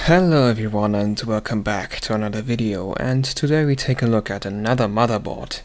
Hello everyone and welcome back to another video, and today we take a look at another motherboard,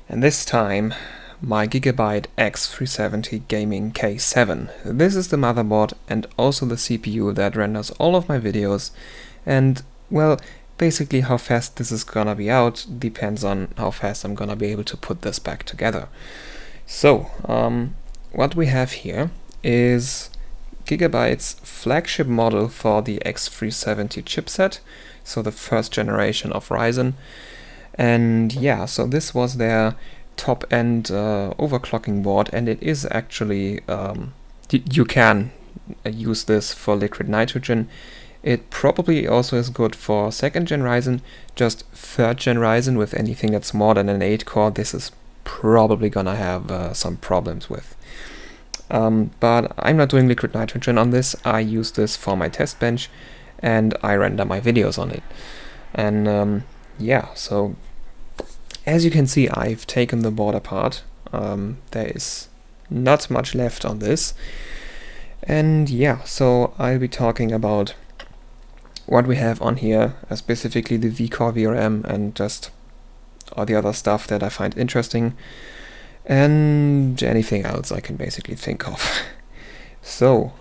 and this time my Gigabyte X370 Gaming K7. This is the motherboard and also the CPU that renders all of my videos, and well, basically how fast this is gonna be out depends on how fast I'm gonna be able to put this back together. So, what we have here is Gigabyte's flagship model for the X370 chipset, so the first generation of Ryzen. And yeah, so this was their top-end overclocking board, and it is actually, you can use this for liquid nitrogen. It probably also is good for second-gen Ryzen. Just third-gen Ryzen with anything that's more than an 8-core, this is probably gonna have some problems with. But I'm not doing liquid nitrogen on this. I use this for my test bench and I render my videos on it. And yeah, so as you can see, I've taken the board apart. There is not much left on this. And yeah, so I'll be talking about what we have on here, specifically the V-Core VRM and just all the other stuff that I find interesting, and anything else I can basically think of. So,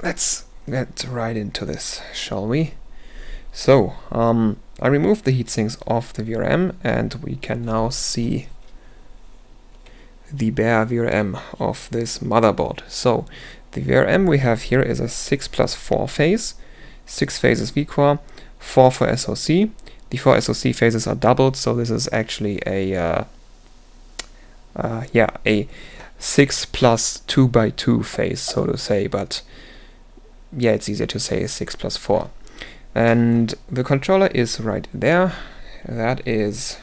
let's get right into this, shall we? So, I removed the heatsinks off the VRM, and we can now see the bare VRM of this motherboard. So, the VRM we have here is a 6+4 phase, 6 phases V-Core, 4 for SoC. The 4 SoC phases are doubled, so this is actually a 6 plus 2x2 phase, so to say, but yeah, it's easier to say 6+4. And the controller is right there. That is,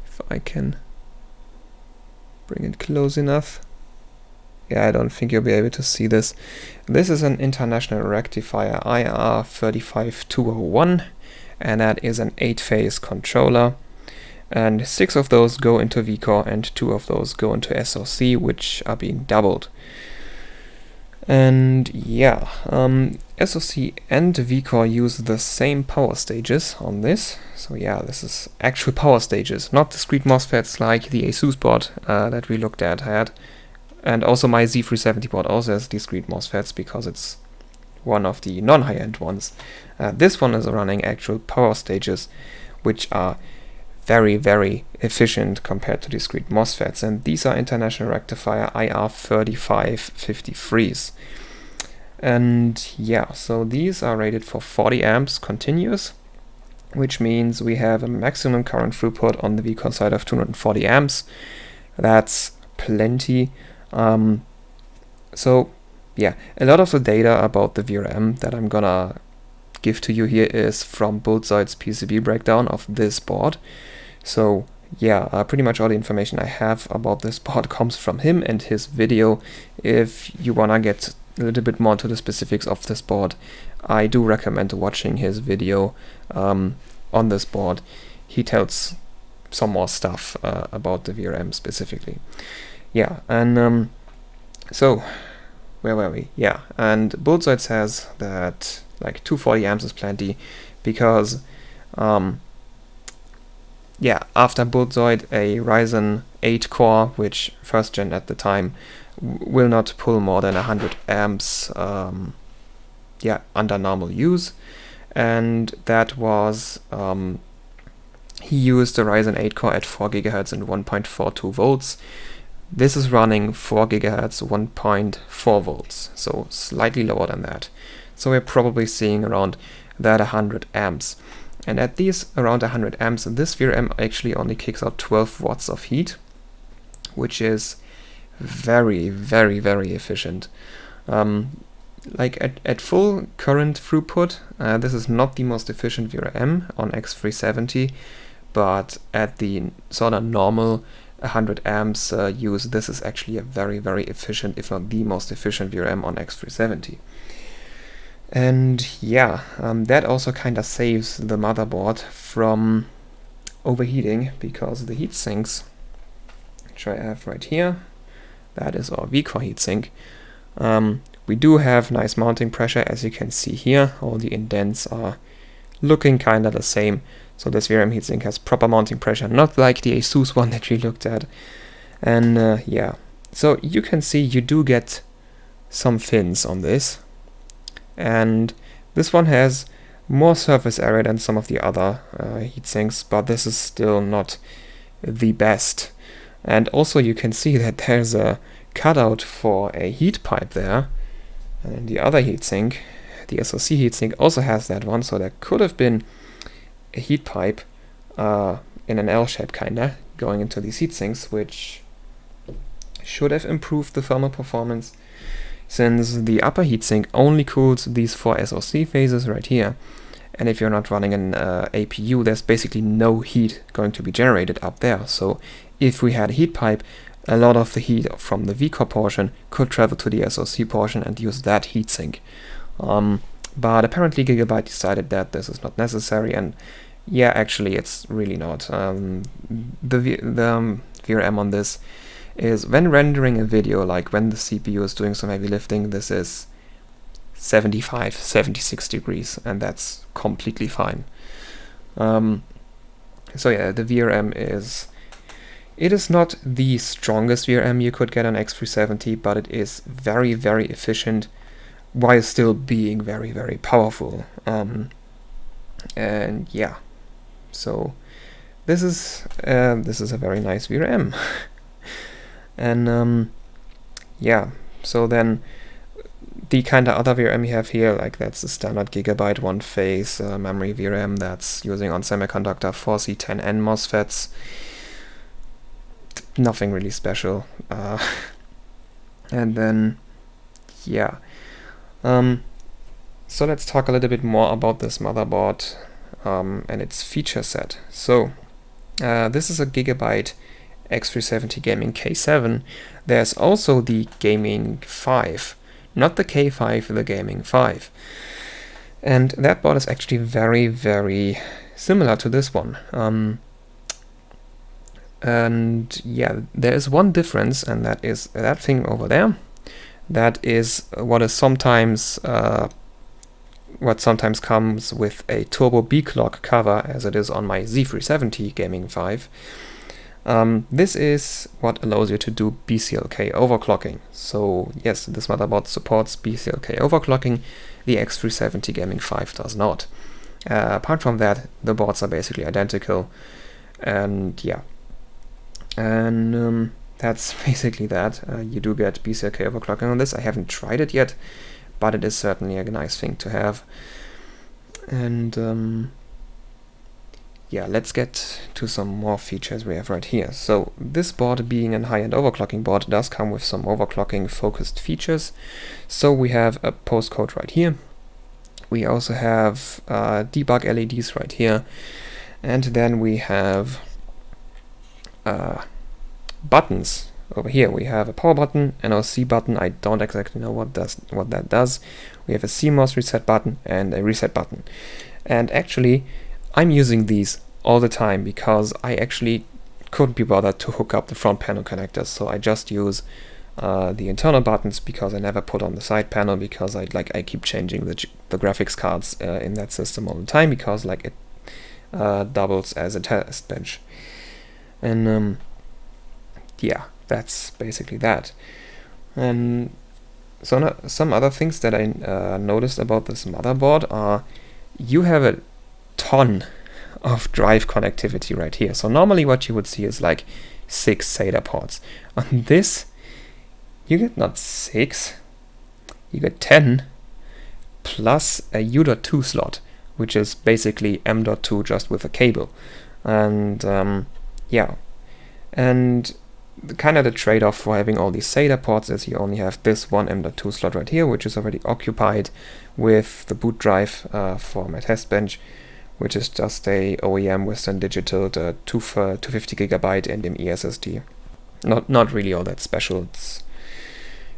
if I can bring it close enough. Yeah, I don't think you'll be able to see this. This is an international rectifier IR35201, and that is an 8-phase controller. And 6 of those go into V-Core and 2 of those go into SoC, which are being doubled. And yeah, SoC and V-Core use the same power stages on this. So yeah, this is actual power stages, not discrete MOSFETs like the ASUS board that we looked at had. And also my Z370 board also has discrete MOSFETs because it's one of the non-high-end ones. This one is running actual power stages, which are very, very efficient compared to discrete MOSFETs, and these are international rectifier IR3553s. And yeah, so these are rated for 40 amps continuous, which means we have a maximum current throughput on the V-Core side of 240 amps. That's plenty. So yeah, a lot of the data about the VRM that I'm gonna give to you here is from Bullseye's PCB breakdown of this board. So yeah, pretty much all the information I have about this board comes from him and his video. If you wanna get a little bit more into the specifics of this board, I do recommend watching his video on this board. He tells some more stuff about the VRM specifically. Yeah, and so where were we? Yeah, and Bullseye says that like 240 amps is plenty because yeah, after Bullseye, a Ryzen 8 core, which first gen at the time, will not pull more than 100 amps yeah, under normal use. And that was, he used the Ryzen 8 core at 4 GHz and 1.42 volts. This is running 4 GHz, 1.4 volts, so slightly lower than that. So we're probably seeing around that 100 amps. And at these around 100 amps, this VRM actually only kicks out 12 watts of heat, which is very, very, very efficient. Like at full current throughput, this is not the most efficient VRM on X370, but at the sort of normal 100 amps use, this is actually a very, very efficient, if not the most efficient VRM on X370. And yeah, that also kind of saves the motherboard from overheating, because the heat sinks, which I have right here, that is our V-Core heatsink, we do have nice mounting pressure, as you can see here. All the indents are looking kind of the same. So this VRM heatsink has proper mounting pressure, not like the ASUS one that we looked at. And yeah, so you can see you do get some fins on this. And this one has more surface area than some of the other heatsinks, but this is still not the best. And also you can see that there's a cutout for a heat pipe there. And the other heatsink, the SoC heatsink, also has that one, so there could have been a heat pipe in an L shape kinda going into these heatsinks, which should have improved the thermal performance, since the upper heatsink only cools these 4 SoC phases right here. And if you're not running an APU, there's basically no heat going to be generated up there. So if we had a heat pipe, a lot of the heat from the VCore portion could travel to the SoC portion and use that heatsink. But apparently Gigabyte decided that this is not necessary, and yeah, actually it's really not. The VRM on this is, when rendering a video, like when the CPU is doing some heavy lifting, this is 75, 76 degrees, and that's completely fine. So yeah, the VRM is, it is not the strongest VRM you could get on X370, but it is very, very efficient while still being very, very powerful. And yeah, so this is a very nice VRM. And yeah, so then the kind of other VRM you have here, like that's the standard Gigabyte one phase memory VRM that's using on semiconductor 4C10N MOSFETs. Nothing really special. And then yeah, so let's talk a little bit more about this motherboard and its feature set. So this is a Gigabyte X370 Gaming K7. There's also the Gaming 5, not the K5, the Gaming 5. And that board is actually very, very similar to this one. And yeah, there is one difference, and that is that thing over there. That is what sometimes comes with a turbo B-clock cover, as it is on my Z370 Gaming 5. This is what allows you to do BCLK overclocking. So yes, this motherboard supports BCLK overclocking. The X370 Gaming 5 does not. Apart from that, the boards are basically identical. And yeah, and that's basically that. You do get BCLK overclocking on this. I haven't tried it yet, but it is certainly a nice thing to have. And yeah, let's get to some more features we have right here. So this board, being a high-end overclocking board, does come with some overclocking focused features. So we have a postcode right here. We also have debug LEDs right here. And then we have buttons over here. We have a power button, an OC button. I don't exactly know what that does. We have a CMOS reset button and a reset button. And actually, I'm using these all the time because I actually couldn't be bothered to hook up the front panel connectors. So I just use the internal buttons, because I never put on the side panel, because I keep changing the graphics cards in that system all the time, because like it doubles as a test bench. And yeah, that's basically that. And so some other things that I noticed about this motherboard are, you have a ton of drive connectivity right here. So normally what you would see is like 6 SATA ports. On this, you get not 6, you get 10 plus a U.2 slot, which is basically M.2 just with a cable. And yeah, and the trade-off for having all these SATA ports is you only have this one M.2 slot right here, which is already occupied with the boot drive for my test bench, which is just a OEM Western Digital 250 gigabyte NVMe SSD. Not really all that special.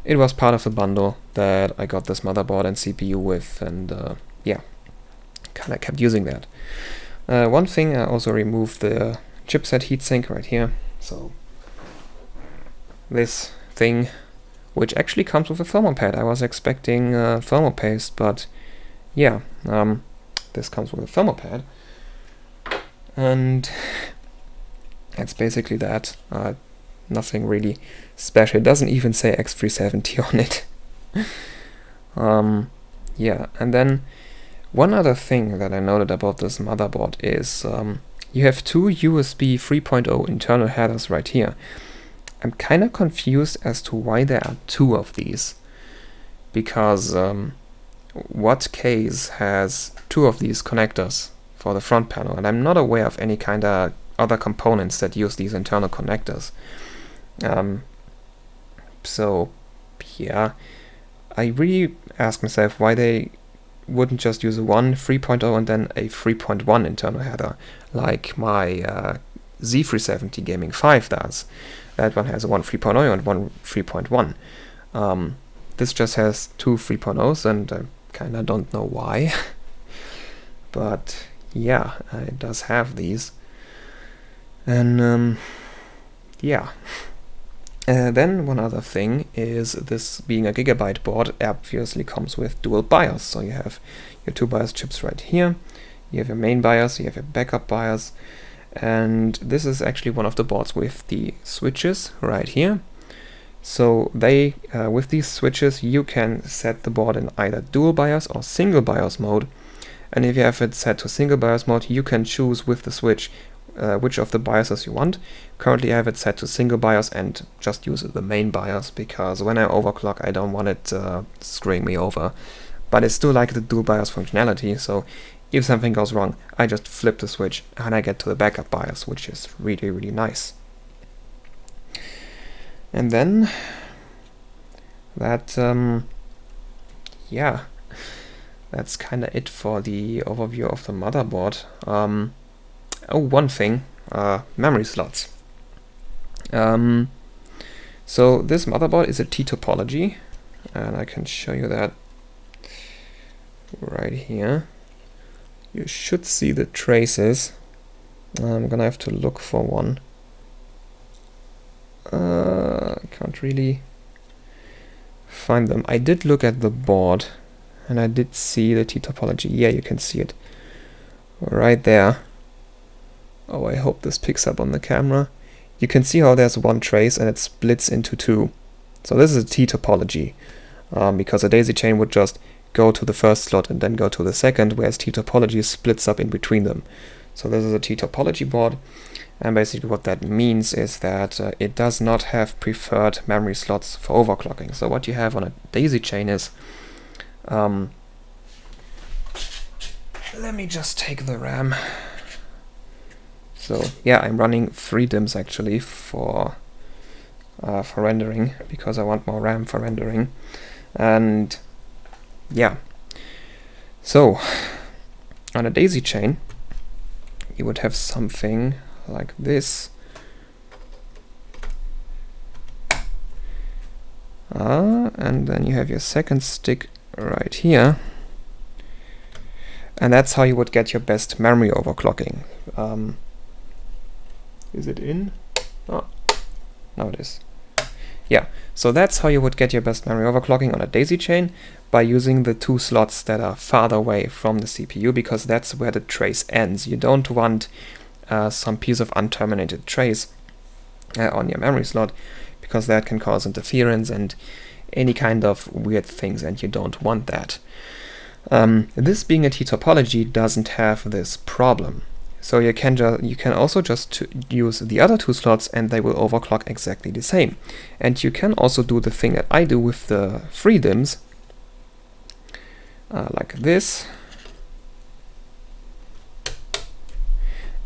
It was part of the bundle that I got this motherboard and CPU with, and yeah, kind of kept using that. One thing, I also removed the chipset heatsink right here. So this thing which actually comes with a thermal pad. I was expecting thermal paste, but yeah, this comes with a thermal pad, and that's basically that. Nothing really special. It doesn't even say X370 on it. Yeah, and then one other thing that I noted about this motherboard is you have two USB 3.0 internal headers right here. I'm kind of confused as to why there are two of these, because what case has two of these connectors for the front panel, and I'm not aware of any kind of other components that use these internal connectors. So yeah, I really ask myself why they wouldn't just use one 3.0 and then a 3.1 internal header, like my Z370 Gaming 5 does. That one has one 3.0 and one 3.1. This just has two 3.0s, and I kind of don't know why. But yeah, it does have these. And yeah. Then one other thing is, this being a Gigabyte board obviously comes with dual BIOS. So you have your two BIOS chips right here, you have your main BIOS, you have your backup BIOS, and this is actually one of the boards with the switches right here. So they, with these switches, you can set the board in either dual BIOS or single BIOS mode, and if you have it set to single BIOS mode, you can choose with the switch which of the BIOSes you want. Currently I have it set to single BIOS and just use the main BIOS, because when I overclock I don't want it screwing me over. But I still like the dual BIOS functionality, so if something goes wrong I just flip the switch and I get to the backup BIOS, which is really, really nice. And then that, yeah, that's kinda it for the overview of the motherboard. Oh, one thing, memory slots. So this motherboard is a T topology, and I can show you that right here. You should see the traces. I'm gonna have to look for one. Can't really find them. I did look at the board, and I did see the T topology. Yeah, you can see it right there. Oh, I hope this picks up on the camera. You can see how there's one trace and it splits into two. So this is a T topology, because a daisy chain would just go to the first slot and then go to the second, whereas T topology splits up in between them. So this is a T topology board, and basically what that means is that it does not have preferred memory slots for overclocking. So what you have on a daisy chain is, let me just take the RAM. So yeah, I'm running 3 DIMMs actually for rendering, because I want more RAM for rendering. And yeah, so on a daisy chain you would have something like this. And then you have your second stick right here, and that's how you would get your best memory overclocking. Is it in? Oh, no it is. Yeah, so that's how you would get your best memory overclocking on a daisy chain, by using the 2 slots that are farther away from the CPU, because that's where the trace ends. You don't want some piece of unterminated trace on your memory slot, because that can cause interference and any kind of weird things, and you don't want that. This being a T topology doesn't have this problem. So you can also just use the other 2 slots and they will overclock exactly the same. And you can also do the thing that I do with the 3 DIMMs, like this.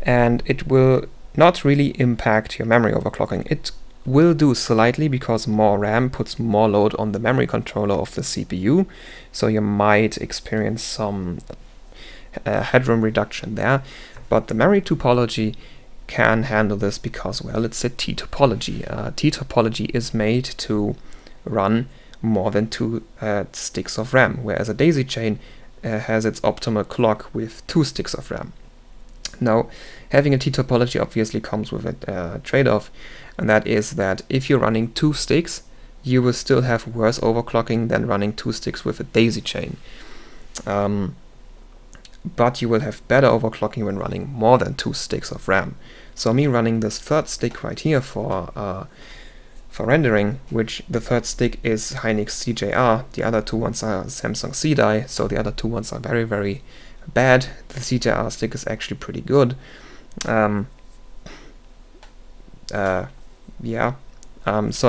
And it will not really impact your memory overclocking. It will do slightly, because more RAM puts more load on the memory controller of the CPU. So you might experience some headroom reduction there. But the memory topology can handle this, because, well, it's a T topology. T topology is made to run more than 2 sticks of RAM, whereas a daisy chain has its optimal clock with 2 sticks of RAM. Now, having a T topology obviously comes with a trade-off, and that is that if you're running 2 sticks, you will still have worse overclocking than running 2 sticks with a daisy chain. But you will have better overclocking when running more than 2 sticks of RAM. So me running this third stick right here for rendering, which the third stick is Hynix CJR, the other 2 ones are Samsung C-Die, so the other 2 ones are very, very bad. The CJR stick is actually pretty good. So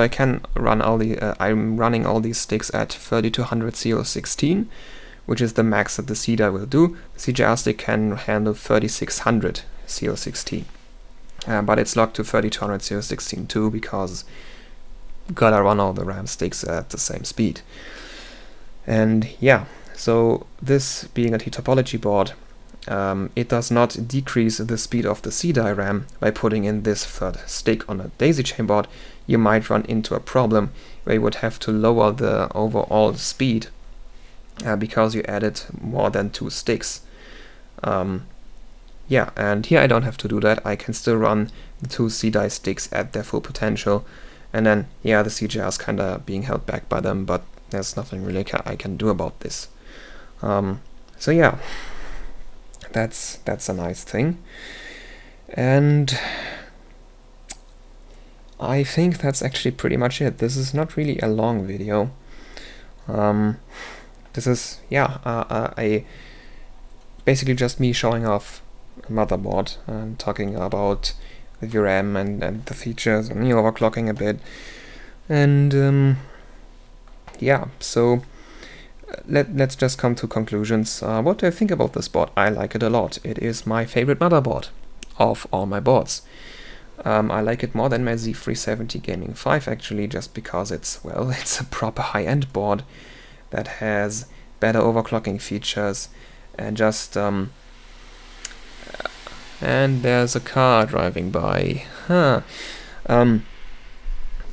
I can run all the I'm running all these sticks at 3200 CO16, which is the max that the C-Die will do. The CJR stick can handle 3600 CO16, but it's locked to 3200 CO16 too, because gotta run all the RAM sticks at the same speed. And yeah, so this being a T-topology board, it does not decrease the speed of the C-Die RAM by putting in this third stick on a daisy chain board. You might run into a problem where you would have to lower the overall speed because you added more than 2 sticks. Yeah, and here I don't have to do that. I can still run the 2 C-Die sticks at their full potential, and then yeah, the CJR is kind of being held back by them, but there's nothing really I can do about this. So yeah, that's a nice thing. And I think that's actually pretty much it. This is not really a long video. This is, yeah, basically just me showing off a motherboard and talking about the VRAM and the features and overclocking a bit. And yeah, so let's just come to conclusions. What do I think about this board? I like it a lot. It is my favorite motherboard of all my boards. I like it more than my Z370 Gaming 5 actually, just because it's a proper high-end board that has better overclocking features and just and there's a car driving by.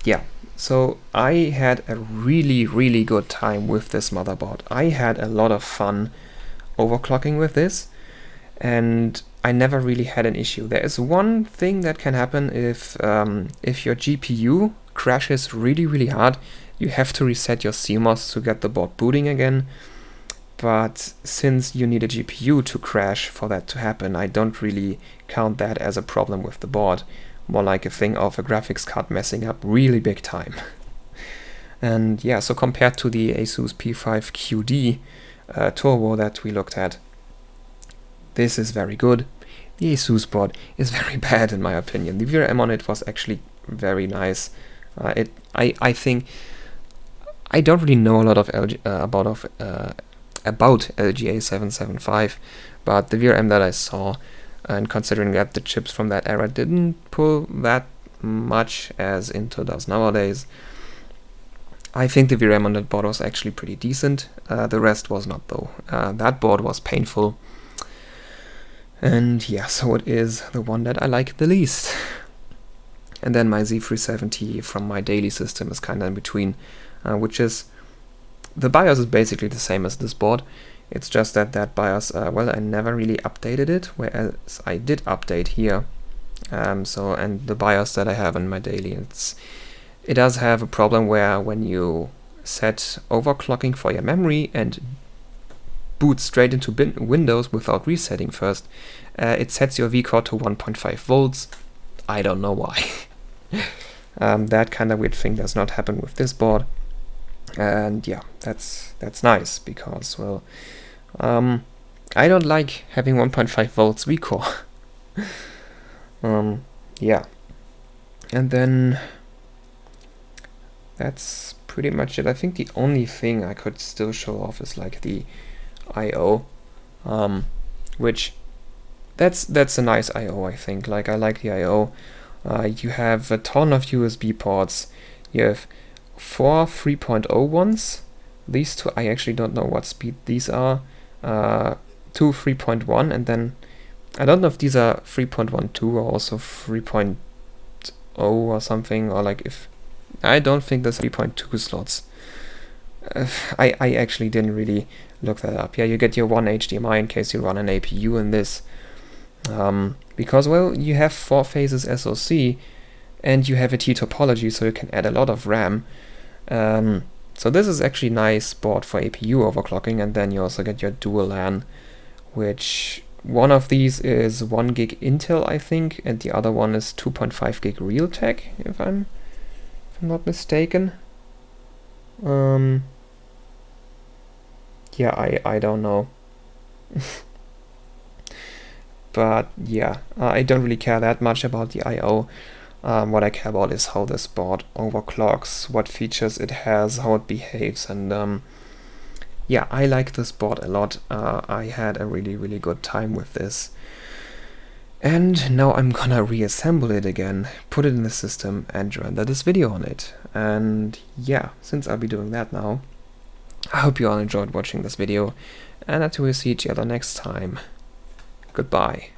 Yeah, so I had a really good time with this motherboard. I had a lot of fun overclocking with this, and I never really had an issue. There is one thing that can happen if your GPU crashes really hard. You have to reset your CMOS to get the board booting again. But since you need a GPU to crash for that to happen, I don't really count that as a problem with the board. More like a thing of a graphics card messing up really big time. And yeah, so compared to the Asus P5 QD Turbo that we looked at, this is very good. The Asus board is very bad in my opinion. The VRM on it was actually very nice. I think I don't really know a lot of about LGA 775, but the VRM that I saw, and considering that the chips from that era didn't pull that much as Intel does nowadays, I think the VRM on that board was actually pretty decent. The rest was not though. That board was painful. And yeah, so it is the one that I like the least. And then my Z370 from my daily system is kind of in between, which is, the BIOS is basically the same as this board. It's just that BIOS, well, I never really updated it, whereas I did update here. And the BIOS that I have in my daily, it does have a problem where when you set overclocking for your memory and boot straight into Windows without resetting first, it sets your vCore to 1.5 volts. I don't know why. That kind of weird thing does not happen with this board. And yeah, that's nice because, well, I don't like having 1.5 volts vCore. Yeah, and then that's pretty much it. I think the only thing I could still show off is like the I/O, which that's a nice I/O. I think, like, I like the I/O. You have a ton of USB ports. You have 4 3.0 ones. These two, I actually don't know what speed these are. 2 3.1, and then I don't know if these are 3.12 or also 3.0 or something, or like if I don't think there's 3.2 slots. I actually didn't really look that up. Yeah, you get your one HDMI in case you run an APU in this. Because, well, you have 4 phases SoC and you have a T topology, so you can add a lot of RAM. So this is actually nice board for APU overclocking, and then you also get your dual LAN, which one of these is 1 gig Intel, I think, and the other one is 2.5 gig Realtek, if I'm not mistaken. Yeah, I don't know. But yeah, I don't really care that much about the I/O. What I care about is how this board overclocks, what features it has, how it behaves, and yeah, I like this board a lot. I had a really good time with this. And now I'm gonna reassemble it again, put it in the system, and render this video on it. And yeah, since I'll be doing that now, I hope you all enjoyed watching this video, and until we see each other next time, goodbye.